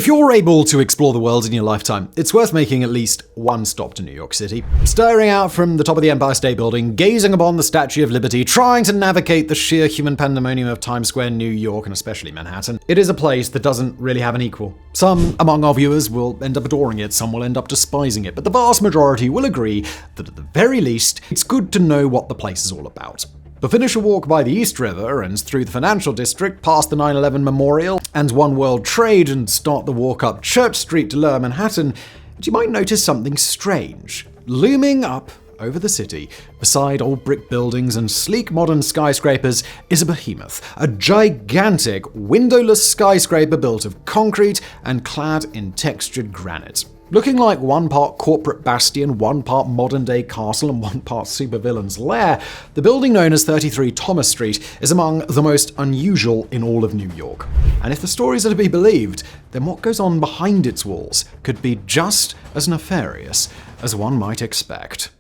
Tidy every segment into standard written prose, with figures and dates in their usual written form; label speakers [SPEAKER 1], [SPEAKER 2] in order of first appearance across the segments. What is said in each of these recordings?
[SPEAKER 1] If you're able to explore the world in your lifetime, it's worth making at least one stop to New York City. Staring out from the top of the Empire State Building, gazing upon the Statue of Liberty, trying to navigate the sheer human pandemonium of Times Square, New York, and especially Manhattan, it is a place that doesn't really have an equal. Some among our viewers will end up adoring it, some will end up despising it, but the vast majority will agree that at the very least, it's good to know what the place is all about. But finish a walk by the East River and through the financial district, past the 9/11 Memorial and One World Trade, and start the walk up Church Street to Lower Manhattan, and you might notice something strange. Looming up over the city, beside old brick buildings and sleek modern skyscrapers, is a behemoth, a gigantic windowless skyscraper built of concrete and clad in textured granite. Looking like one part corporate bastion, one part modern-day castle, and one part supervillain's lair, the building known as 33 Thomas Street is among the most unusual in all of New York. And if the stories are to be believed, then what goes on behind its walls could be just as nefarious as one might expect.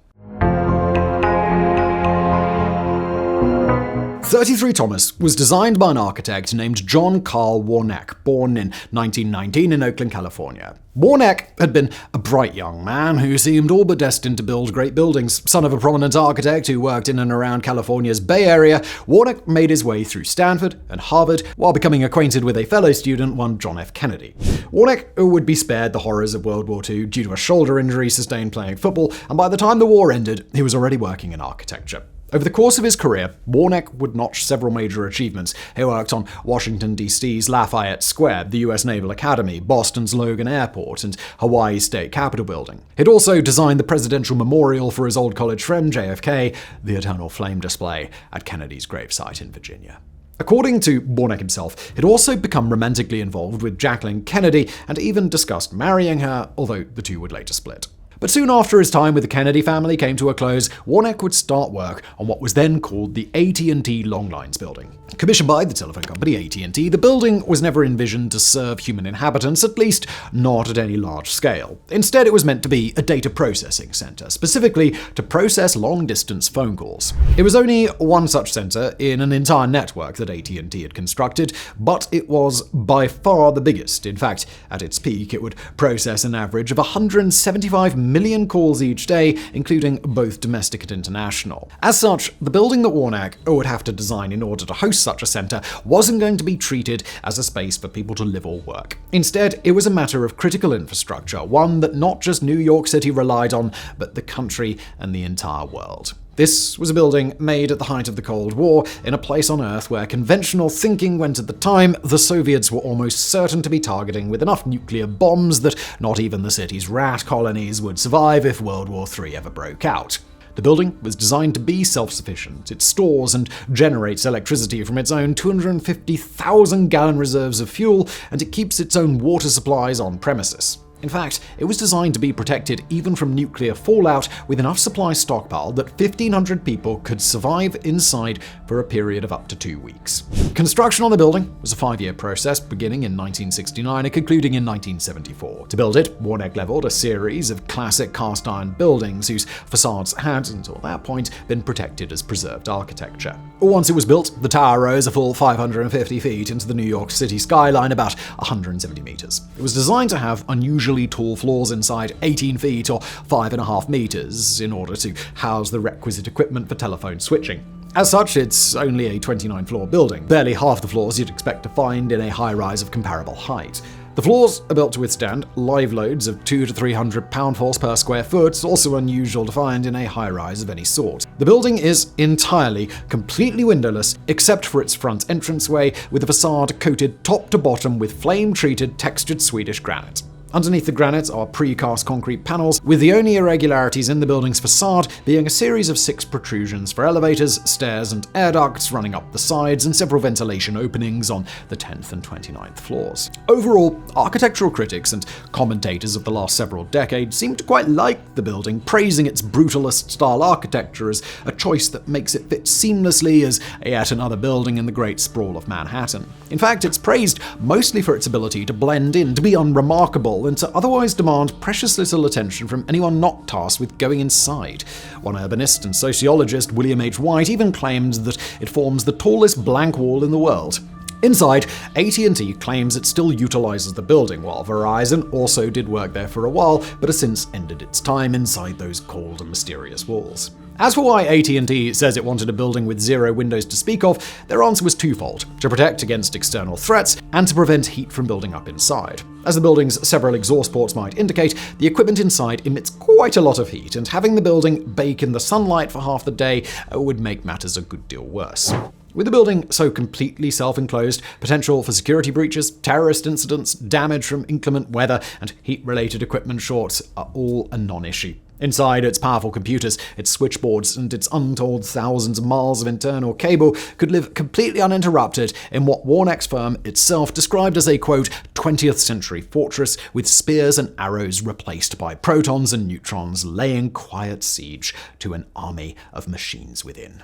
[SPEAKER 1] 33 Thomas was designed by an architect named John Carl Warneck, born in 1919 in Oakland, California. Warneck had been a bright young man who seemed all but destined to build great buildings. Son of a prominent architect who worked in and around California's Bay Area, Warneck made his way through Stanford and Harvard while becoming acquainted with a fellow student, one John F. Kennedy. Warneck would be spared the horrors of World War II due to a shoulder injury sustained playing football, and by the time the war ended, he was already working in architecture. Over the course of his career, Warneck would notch several major achievements. He worked on Washington, D.C.'s Lafayette Square, the U.S. Naval Academy, Boston's Logan Airport, and Hawaii's State Capitol Building. He'd also designed the Presidential Memorial for his old college friend, JFK, the Eternal Flame display at Kennedy's gravesite in Virginia. According to Warneck himself, he'd also become romantically involved with Jacqueline Kennedy and even discussed marrying her, although the two would later split. But soon after his time with the Kennedy family came to a close, Warneck would start work on what was then called the AT&T Long Lines building. Commissioned by the telephone company AT&T, the building was never envisioned to serve human inhabitants, at least not at any large scale. Instead, it was meant to be a data processing center, specifically to process long-distance phone calls. It was only one such center in an entire network that AT&T had constructed, but it was by far the biggest. In fact, at its peak, it would process an average of 175 million calls each day, including both domestic and international. As such, the building that Warneck would have to design in order to host such a center wasn't going to be treated as a space for people to live or work. Instead, it was a matter of critical infrastructure, one that not just New York City relied on, but the country and the entire world. This was a building made at the height of the Cold War, in a place on Earth where conventional thinking went at the time the Soviets were almost certain to be targeting with enough nuclear bombs that not even the city's rat colonies would survive if World War III ever broke out. The building was designed to be self-sufficient. It stores and generates electricity from its own 250,000-gallon reserves of fuel, and it keeps its own water supplies on premises. In fact, it was designed to be protected even from nuclear fallout, with enough supply stockpiled that 1,500 people could survive inside for a period of up to 2 weeks. Construction on the building was a 5-year process, beginning in 1969 and concluding in 1974. To build it, Warneck leveled a series of classic cast iron buildings whose facades had, until that point, been protected as preserved architecture. Once it was built, the tower rose a full 550 feet into the New York City skyline, about 170 meters. It was designed to have unusually tall floors inside 18 feet or 5.5 meters in order to house the requisite equipment for telephone switching. As such, it's only a 29-floor building, barely half the floors you'd expect to find in a high-rise of comparable height. The floors are built to withstand live loads of 200 to 300 pound-force per square foot, also unusual to find in a high-rise of any sort. The building is entirely, completely windowless, except for its front entranceway, with the facade coated top to bottom with flame-treated textured Swedish granite. Underneath the granite are precast concrete panels, with the only irregularities in the building's facade being a series of 6 protrusions for elevators, stairs, and air ducts running up the sides, and several ventilation openings on the 10th and 29th floors. Overall, architectural critics and commentators of the last several decades seem to quite like the building, praising its brutalist-style architecture as a choice that makes it fit seamlessly as yet another building in the great sprawl of Manhattan. In fact, it's praised mostly for its ability to blend in, to be unremarkable, and to otherwise demand precious little attention from anyone not tasked with going inside. One urbanist and sociologist, William H. White, even claimed that it forms the tallest blank wall in the world. Inside, AT&T claims it still utilizes the building, while Verizon also did work there for a while, but has since ended its time inside those cold and mysterious walls. As for why AT&T says it wanted a building with zero windows to speak of, their answer was twofold: to protect against external threats and to prevent heat from building up inside. As the building's several exhaust ports might indicate, the equipment inside emits quite a lot of heat, and having the building bake in the sunlight for half the day would make matters a good deal worse. With the building so completely self-enclosed, potential for security breaches, terrorist incidents, damage from inclement weather, and heat-related equipment shorts are all a non-issue. Inside, its powerful computers, its switchboards, and its untold thousands of miles of internal cable could live completely uninterrupted in what Warnack's firm itself described as a, quote, 20th century fortress with spears and arrows replaced by protons and neutrons laying quiet siege to an army of machines within.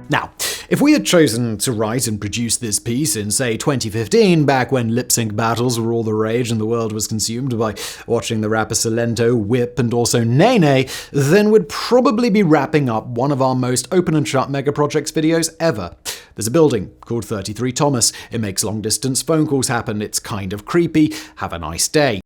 [SPEAKER 1] Now, if we had chosen to write and produce this piece in, say, 2015, back when lip-sync battles were all the rage and the world was consumed by watching the rapper Salento, Whip, and also Nene, then we'd probably be wrapping up one of our most open and shut mega projects videos ever. There's a building called 33 Thomas. It makes long-distance phone calls happen. It's kind of creepy. Have a nice day.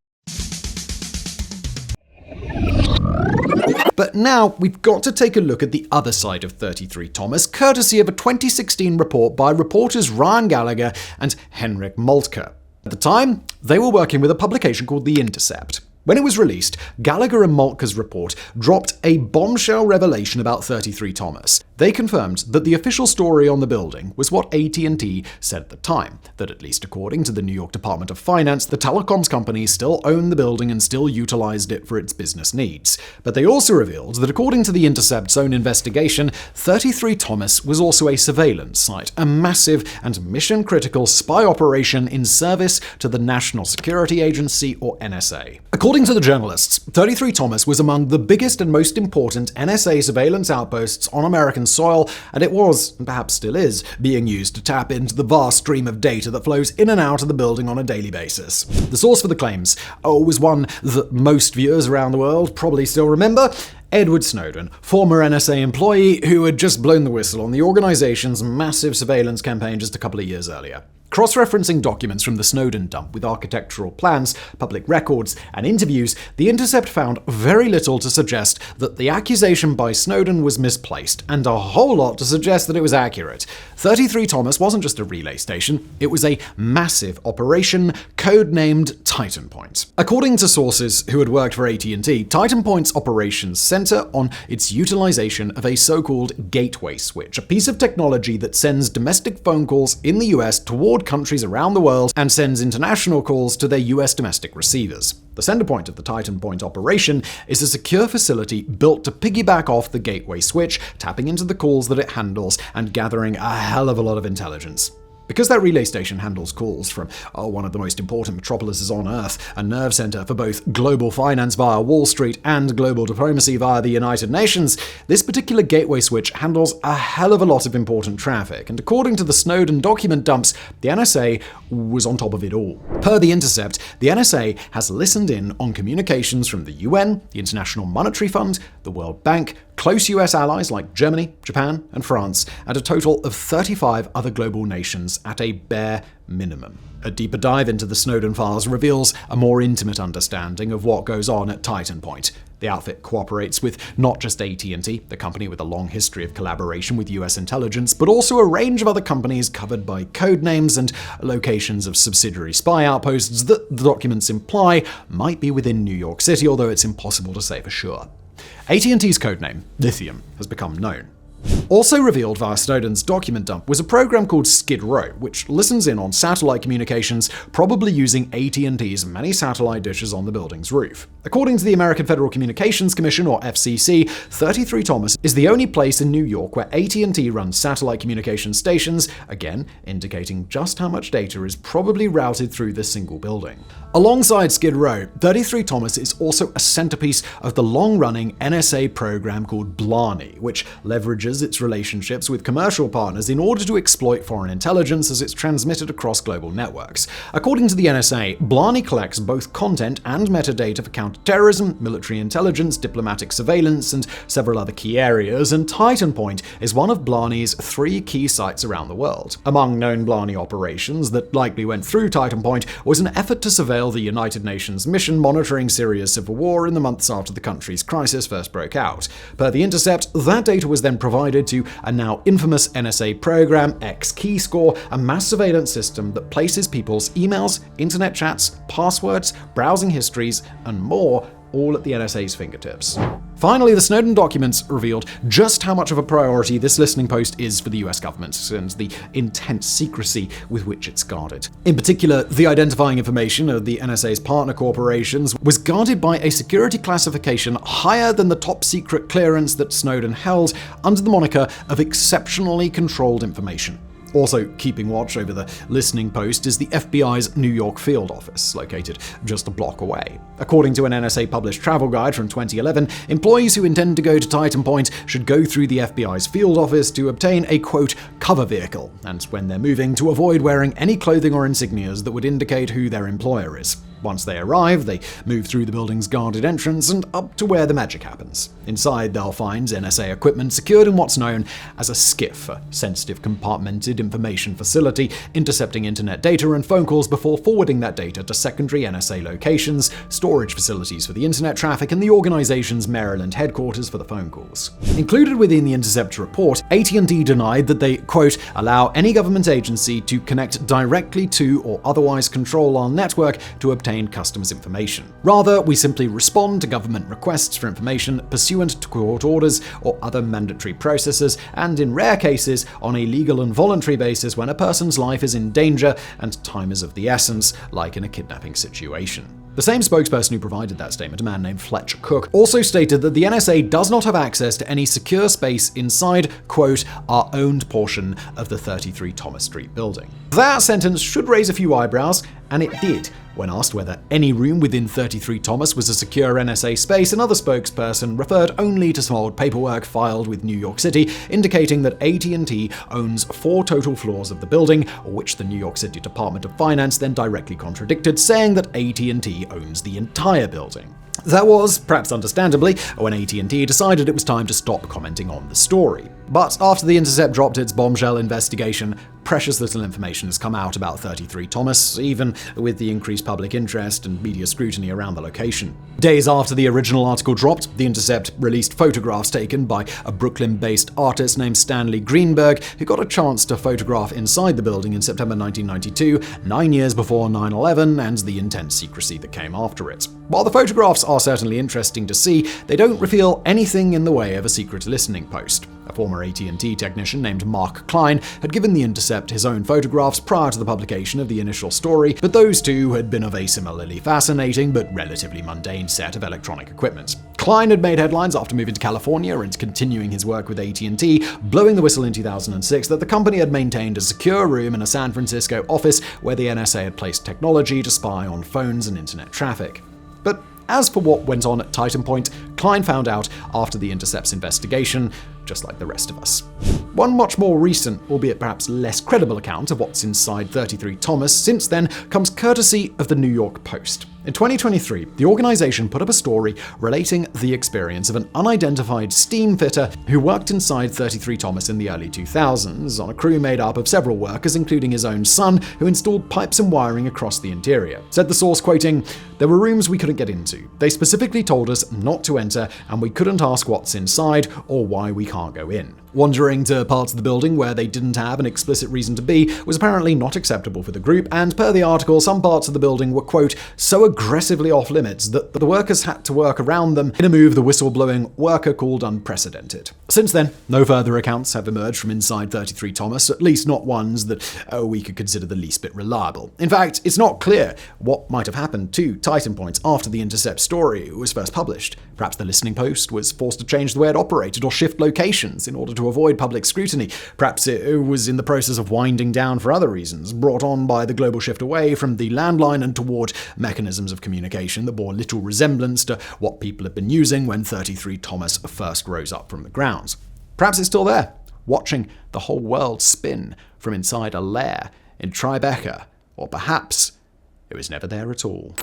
[SPEAKER 1] But now we've got to take a look at the other side of 33 Thomas, courtesy of a 2016 report by reporters Ryan Gallagher and Henrik Moltke. At the time, they were working with a publication called The Intercept. When it was released, Gallagher and Moltke's report dropped a bombshell revelation about 33 Thomas. They confirmed that the official story on the building was what AT&T said at the time, that at least according to the New York Department of Finance, the telecoms company still owned the building and still utilized it for its business needs. But they also revealed that according to The Intercept's own investigation, 33 Thomas was also a surveillance site, a massive and mission-critical spy operation in service to the National Security Agency, or NSA. According to the journalists, 33 Thomas was among the biggest and most important NSA surveillance outposts on American soil, and it was, and perhaps still is, being used to tap into the vast stream of data that flows in and out of the building on a daily basis. The source for the claims was one that most viewers around the world probably still remember: Edward Snowden, former NSA employee who had just blown the whistle on the organization's massive surveillance campaign just a couple of years earlier. Cross-referencing documents from the Snowden dump with architectural plans, public records, and interviews, The Intercept found very little to suggest that the accusation by Snowden was misplaced, and a whole lot to suggest that it was accurate. 33 Thomas wasn't just a relay station, it was a massive operation codenamed Titan Point. According to sources who had worked for AT&T, Titan Point's operations center on its utilization of a so-called gateway switch, a piece of technology that sends domestic phone calls in the US toward countries around the world and sends international calls to their US domestic receivers. The center point of the Titan Point operation is a secure facility built to piggyback off the gateway switch, tapping into the calls that it handles and gathering a hell of a lot of intelligence. Because that relay station handles calls from one of the most important metropolises on Earth, a nerve center for both global finance via Wall Street and global diplomacy via the United Nations, this particular gateway switch handles a hell of a lot of important traffic, and according to the Snowden document dumps, the NSA was on top of it all. Per The Intercept, the NSA has listened in on communications from the UN, the International Monetary Fund, the World Bank, close US allies like Germany, Japan, and France, and a total of 35 other global nations at a bare minimum. A deeper dive into the Snowden files reveals a more intimate understanding of what goes on at Titan Point. The outfit cooperates with not just AT&T, the company with a long history of collaboration with US intelligence, but also a range of other companies covered by code names and locations of subsidiary spy outposts that the documents imply might be within New York City, although it's impossible to say for sure. AT&T's codename, Lithium, has become known. Also revealed via Snowden's document dump was a program called Skid Row, which listens in on satellite communications, probably using AT&T's many satellite dishes on the building's roof. According to the American Federal Communications Commission, or FCC, 33 Thomas is the only place in New York where AT&T runs satellite communication stations, again indicating just how much data is probably routed through this single building. Alongside Skid Row, 33 Thomas is also a centerpiece of the long-running NSA program called Blarney, which leverages manages its relationships with commercial partners in order to exploit foreign intelligence as it's transmitted across global networks. According to the NSA, Blarney collects both content and metadata for counterterrorism, military intelligence, diplomatic surveillance, and several other key areas, and Titan Point is one of Blarney's 3 key sites around the world. Among known Blarney operations that likely went through Titan Point was an effort to surveil the United Nations mission monitoring Syria's civil war in the months after the country's crisis first broke out. Per The Intercept, that data was then provided to a now infamous NSA program, X-Keyscore, a mass surveillance system that places people's emails, internet chats, passwords, browsing histories, and more all at the NSA's fingertips. Finally, the Snowden documents revealed just how much of a priority this listening post is for the US government and the intense secrecy with which it's guarded. In particular, the identifying information of the NSA's partner corporations was guarded by a security classification higher than the top secret clearance that Snowden held under the moniker of exceptionally controlled information. Also keeping watch over the listening post is the FBI's New York field office, located just a block away. According to an NSA-published travel guide from 2011, employees who intend to go to Titan Point should go through the FBI's field office to obtain a, quote, cover vehicle, and when they're moving, to avoid wearing any clothing or insignias that would indicate who their employer is. Once they arrive, they move through the building's guarded entrance and up to where the magic happens. Inside, they'll find NSA equipment secured in what's known as a SCIF, a sensitive compartmented information facility, intercepting internet data and phone calls before forwarding that data to secondary NSA locations, storage facilities for the internet traffic, and the organization's Maryland headquarters for the phone calls. Included within the Intercept report, AT&T denied that they, quote, allow any government agency to connect directly to or otherwise control our network to obtain customers' information. Rather, we simply respond to government requests for information pursuant to court orders or other mandatory processes, and in rare cases, on a legal and voluntary basis when a person's life is in danger and time is of the essence, like in a kidnapping situation. The same spokesperson who provided that statement, a man named Fletcher Cook, also stated that the NSA does not have access to any secure space inside, quote, our owned portion of the 33 Thomas Street building. That sentence should raise a few eyebrows, and it did. When asked whether any room within 33 Thomas was a secure NSA space, another spokesperson referred only to some old paperwork filed with New York City, indicating that AT&T owns 4 total floors of the building, which the New York City Department of Finance then directly contradicted, saying that AT&T owns the entire building. That was, perhaps understandably, when AT&T decided it was time to stop commenting on the story. But after The Intercept dropped its bombshell investigation, precious little information has come out about 33 Thomas, even with the increased public interest and media scrutiny around the location. Days after the original article dropped, The Intercept released photographs taken by a Brooklyn-based artist named Stanley Greenberg, who got a chance to photograph inside the building in September 1992, 9 years before 9/11 and the intense secrecy that came after it. While the photographs are certainly interesting to see, they don't reveal anything in the way of a secret listening post. A former AT&T technician named Mark Klein had given The Intercept his own photographs prior to the publication of the initial story, but those two had been of a similarly fascinating but relatively mundane set of electronic equipment. Klein had made headlines after moving to California and continuing his work with AT&T, blowing the whistle in 2006 that the company had maintained a secure room in a San Francisco office where the NSA had placed technology to spy on phones and internet traffic. But as for what went on at Titan Point, Klein found out after The Intercept's investigation, just like the rest of us. One much more recent, albeit perhaps less credible account of what's inside 33 Thomas since then comes courtesy of the New York Post. In 2023, the organization put up a story relating the experience of an unidentified steam fitter who worked inside 33 Thomas in the early 2000s on a crew made up of several workers, including his own son, who installed pipes and wiring across the interior. Said the source, quoting, "There were rooms we couldn't get into. They specifically told us not to enter, and we couldn't ask what's inside or why we can't go in. Wandering to parts of the building where they didn't have an explicit reason to be was apparently not acceptable for the group, and per the article, some parts of the building were, quote, so aggressively off limits that the workers had to work around them in a move the whistleblowing worker called unprecedented." Since then, no further accounts have emerged from inside 33 Thomas, at least not ones that we could consider the least bit reliable. In fact, it's not clear what might have happened to Titan Point after the Intercept story was first published. Perhaps the listening post was forced to change the way it operated or shift locations in order to avoid public scrutiny. Perhaps it was in the process of winding down for other reasons, brought on by the global shift away from the landline and toward mechanisms of communication that bore little resemblance to what people had been using when 33 Thomas first rose up from the ground. Perhaps it's still there, watching the whole world spin from inside a lair in Tribeca, or perhaps it was never there at all.